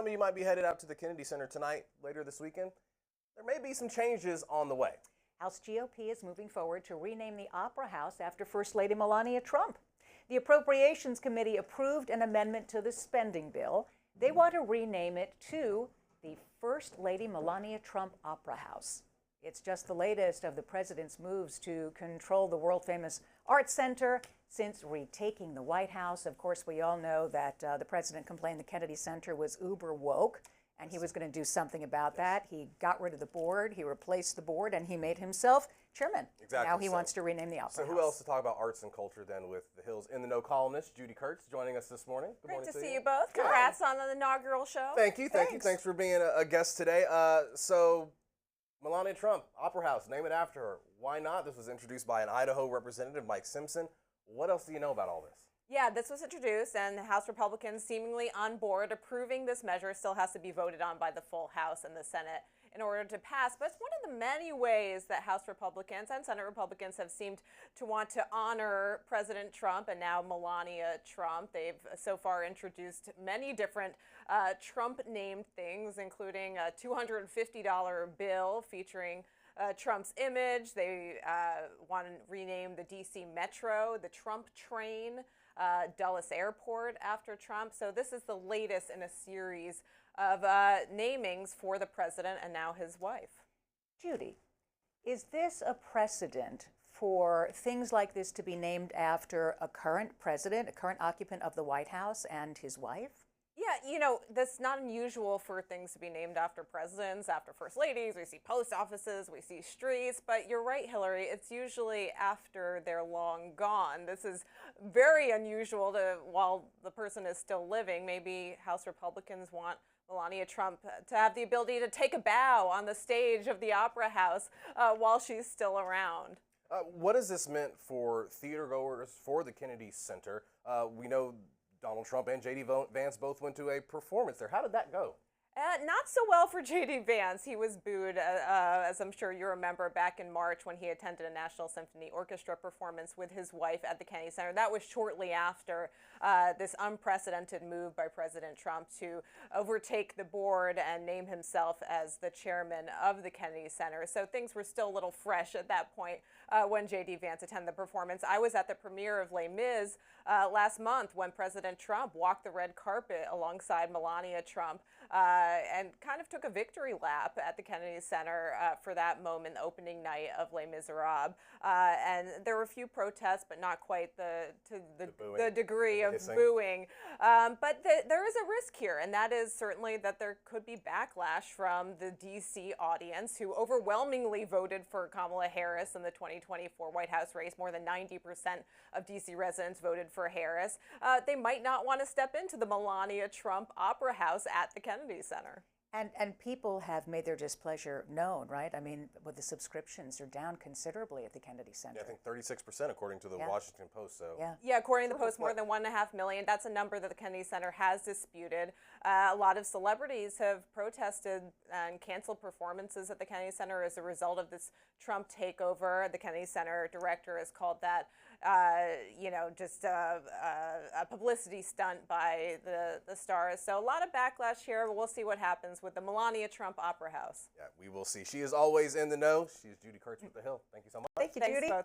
some of you might be headed out to the Kennedy Center tonight, later this weekend. There may be some changes on the way. House GOP is moving forward to rename the Opera House after First Lady Melania Trump. The Appropriations Committee approved an amendment to the spending bill. They want to rename it to the First Lady Melania Trump Opera House. It's just the latest of the president's moves to control the world-famous Art Center since retaking the White House. Of course, we all know that the president complained the Kennedy Center was uber woke, and he was going to do something about that. He got rid of the board, he replaced the board, and he made himself chairman. Exactly. Now he wants to rename the Opera House. So who else to talk about arts and culture than with the Hill's In the Know columnist, Judy Kurtz, joining us this morning. Good Great morning to see you both. Congrats on the inaugural show. Thank you. Thanks for being a guest today. So Melania Trump, Opera House, name it after her. Why not? This was introduced by an Idaho representative, Mike Simpson. What else do you know about all this? Yeah, this was introduced, and the House Republicans seemingly on board. Approving this measure still has to be voted on by the full House and the Senate in order to pass. But it's one of the many ways that House Republicans and Senate Republicans have seemed to want to honor President Trump and now Melania Trump. They've so far introduced many different Trump-named things, including a $250 bill featuring Trump's image. They want to rename the D.C. Metro, the Trump train, Dulles Airport after Trump. So this is the latest in a series of namings for the president and now his wife. Judy, is this a precedent for things like this to be named after a current president, a current occupant of the White House, and his wife? Yeah, you know, that's not unusual for things to be named after presidents, after first ladies. We see post offices, we see streets, but you're right, Hillary, it's usually after they're long gone. This is very unusual while the person is still living. Maybe House Republicans want Melania Trump to have the ability to take a bow on the stage of the Opera House while she's still around. What has this meant for theater goers, for the Kennedy Center? We know Donald Trump and J.D. Vance both went to a performance there. How did that go? Not so well for J.D. Vance. He was booed, as I'm sure you remember, back in March when he attended a National Symphony Orchestra performance with his wife at the Kennedy Center. That was shortly after this unprecedented move by President Trump to overtake the board and name himself as the chairman of the Kennedy Center. So things were still a little fresh at that point when J.D. Vance attended the performance. I was at the premiere of Les Mis last month when President Trump walked the red carpet alongside Melania Trump and kind of took a victory lap at the Kennedy Center for that moment, the opening night of Les Miserables. And there were a few protests, but not quite the degree of booing. But there is a risk here, and that is certainly that there could be backlash from the D.C. audience who overwhelmingly voted for Kamala Harris in the 2024 White House race. More than 90% of D.C. residents voted for Harris. They might not want to step into the Melania Trump Opera House at the Kennedy Center. And people have made their displeasure known, right? I mean, with the subscriptions are down considerably at the Kennedy Center. Yeah, I think 36% according to the Washington Post. So yeah, according to the Post, more than 1.5 million. That's a number that the Kennedy Center has disputed. A lot of celebrities have protested and canceled performances at the Kennedy Center as a result of this Trump takeover. The Kennedy Center director has called that, just a publicity stunt by the stars. So a lot of backlash here. We'll see what happens with the Melania Trump Opera House. Yeah, we will see. She is always in the know. She's Judy Kurtz with The Hill. Thank you so much. Thank you, Thanks Judy. Both.